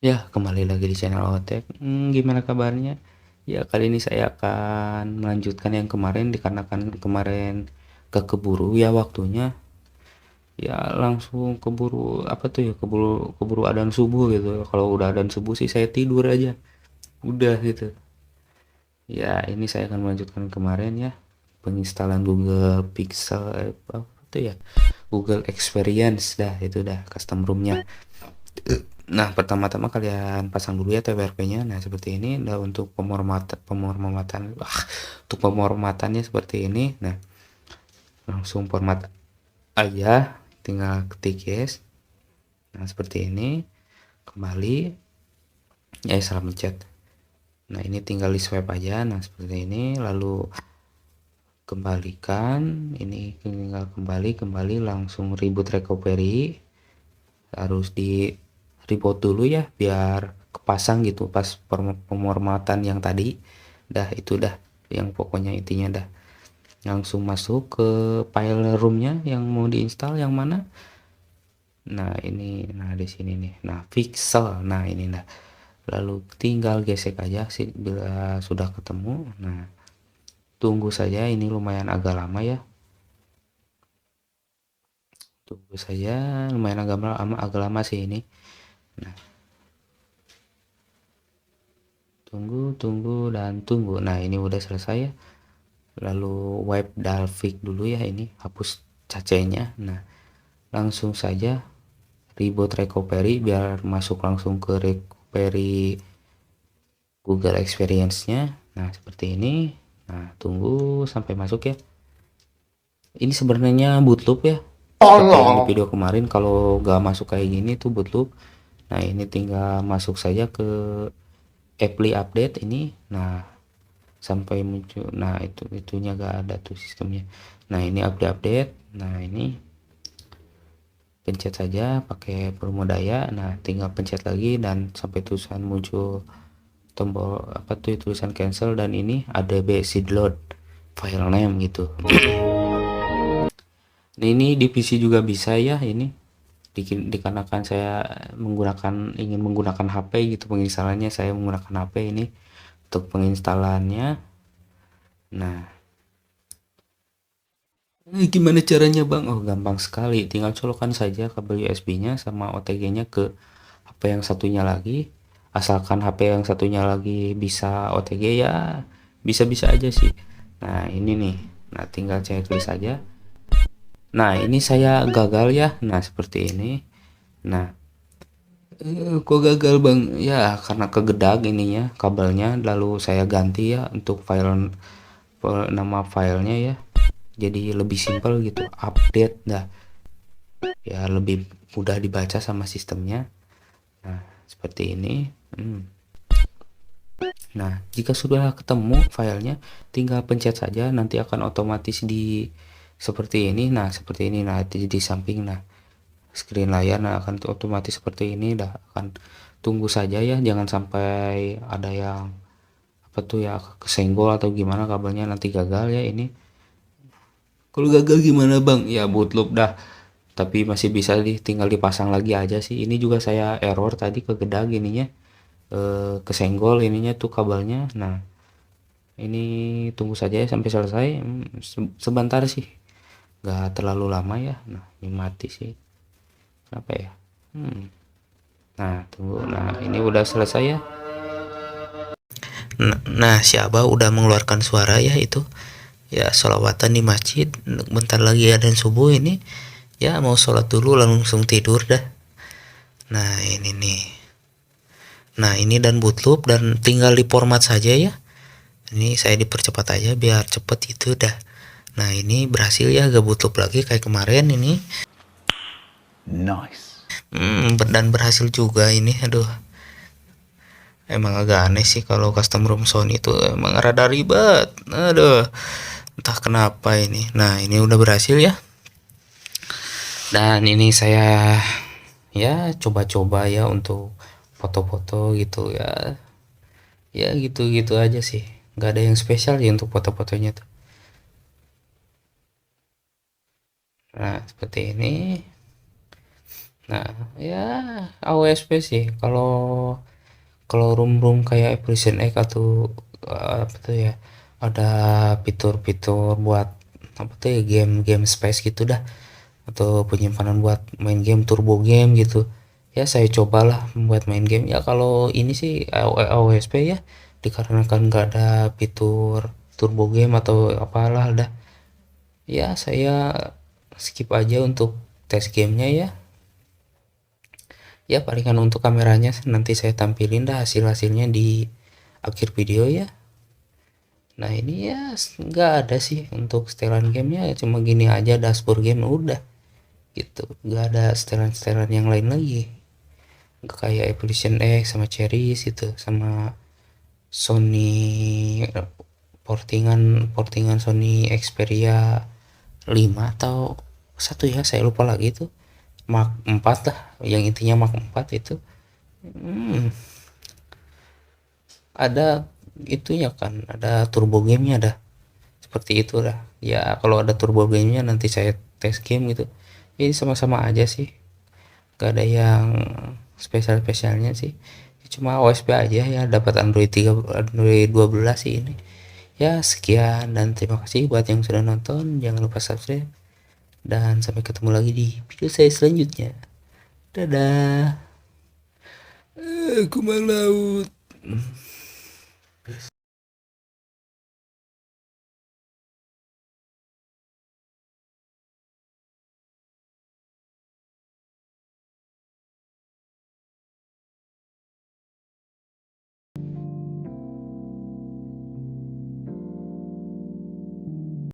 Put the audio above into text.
Ya, kembali lagi di channel Otek. Gimana kabarnya? Ya, kali ini saya akan melanjutkan yang kemarin dikarenakan kemarin keburu ya waktunya. Ya, langsung keburu apa tuh ya? Keburu keburu adzan subuh gitu. Kalau udah adzan subuh sih saya tidur aja. Udah gitu. Ya, ini saya akan melanjutkan kemarin ya. Penginstalan Google Pixel apa tuh ya? Google Experience dah itu dah custom roomnya. Nah, pertama-tama kalian pasang dulu ya TWRP-nya. Nah, seperti ini. Nah, untuk untuk pemormatannya seperti ini. Nah, langsung format aja, tinggal ketik yes. Nah, seperti ini. Kembali, ya salah mencet. Nah, ini tinggal di swipe aja. Nah, seperti ini. Lalu kembalikan. Ini tinggal kembali langsung reboot recovery. Harus di reboot dulu ya biar kepasang gitu pas pemormatan yang tadi. Dah itu dah yang pokoknya intinya dah. Langsung masuk ke file roomnya yang mau diinstal yang mana. Nah ini, nah di sini nih, nah pixel, nah ini, nah lalu tinggal gesek aja sih bila sudah ketemu. Nah tunggu saja, ini lumayan agak lama ya, tunggu saja, lumayan agak lama sih ini. Nah tunggu dan tunggu. Nah ini udah selesai ya. Lalu wipe Dalvik dulu ya, ini hapus cacenya. Nah langsung saja reboot recovery biar masuk langsung ke recovery Google Experience-nya. Nah seperti ini. Nah tunggu sampai masuk ya. Ini sebenarnya bootloop ya, seperti yang di video kemarin. Kalau gak masuk kayak gini tuh bootloop. Nah ini tinggal masuk saja ke apply update ini. Nah sampai muncul, nah itunya gak ada tuh sistemnya. Nah ini update. Nah ini pencet saja pakai permodaya. Nah tinggal pencet lagi dan sampai tulisan muncul tombol apa tuh tulisan cancel, dan ini ada basic load file name gitu. Nah, ini di PC juga bisa ya ini, dikarenakan saya ingin menggunakan HP gitu penginstalannya, saya menggunakan HP ini untuk penginstalannya. Nah gimana caranya bang? Oh gampang sekali, tinggal colokan saja kabel USB-nya sama OTG-nya ke HP yang satunya lagi. Asalkan HP yang satunya lagi bisa OTG ya, bisa-bisa aja sih. Nah ini nih, nah tinggal saya tulis aja. Nah ini saya gagal ya, nah seperti ini. Nah kok gagal bang? Ya karena kegedag ininya kabelnya, lalu saya ganti ya untuk nama filenya ya, jadi lebih simpel gitu, update dah ya, lebih mudah dibaca sama sistemnya. Nah seperti ini. Nah jika sudah ketemu filenya, tinggal pencet saja, nanti akan otomatis di seperti ini. Nah seperti ini, nah di samping, nah screen layar, nah akan otomatis seperti ini. Dah akan tunggu saja ya, jangan sampai ada yang apa tuh ya, kesenggol atau gimana kabelnya, nanti gagal ya ini. Kalau gagal gimana bang? Ya bootloop dah, tapi masih bisa tinggal dipasang lagi aja sih. Ini juga saya error tadi, kegedag ininya, kesenggol ininya tuh kabelnya. Nah ini tunggu saja ya sampai selesai. Sebentar sih, nggak terlalu lama ya. Nah ini mati sih, kenapa ya? Nah tunggu, nah ini udah selesai ya. Nah si Abah udah mengeluarkan suara ya itu ya, sholawatan di masjid, bentar lagi adzan subuh ini ya, mau sholat dulu langsung tidur dah. Nah ini nih, nah ini dan bootloop, dan tinggal di format saja ya. Ini saya dipercepat aja biar cepet itu dah. Nah ini berhasil ya, gak bootloop lagi kayak kemarin ini. Nice. Dan berhasil juga ini. Aduh, emang agak aneh sih kalau custom room Sony itu, emang rada ribet. Aduh, entah kenapa ini. Nah ini udah berhasil ya, dan ini saya ya coba-coba ya untuk foto-foto gitu ya. Ya gitu-gitu aja sih, nggak ada yang spesial ya untuk foto-fotonya tuh. Nah seperti ini. Nah, ya AOSP sih kalau kalau room-room kayak Evolution X atau apa tuh ya, ada fitur-fitur buat apa tuh ya, game-game space gitu dah, atau penyimpanan buat main game turbo game gitu. Ya saya cobalah membuat main game. Ya kalau ini sih AOSP ya, dikarenakan nggak ada fitur turbo game atau apalah dah. Ya saya skip aja untuk tes gamenya ya. Ya palingan untuk kameranya nanti saya tampilin dah hasil-hasilnya di akhir video ya. Nah ini ya nggak ada sih untuk setelan gamenya, cuma gini aja dashboard game udah gitu, nggak ada setelan-setelan yang lain lagi, nggak kayak Evolution X sama Cherries gitu, sama Sony portingan portingan Sony Xperia 5 atau satu ya saya lupa lagi itu, Mark 4 lah, yang intinya Mark 4 itu. hmm, ada itunya kan, ada turbo gamenya dah, seperti itu dah ya. Kalau ada turbo gamenya nanti saya tes game gitu. Ini sama-sama aja sih, gak ada yang spesial-spesialnya sih, cuma OSP aja ya, dapat Android 3 Android 12 sih ini. Ya sekian dan terima kasih buat yang sudah nonton, jangan lupa subscribe dan sampai ketemu lagi di video saya selanjutnya. Dadah. Kumbang laut.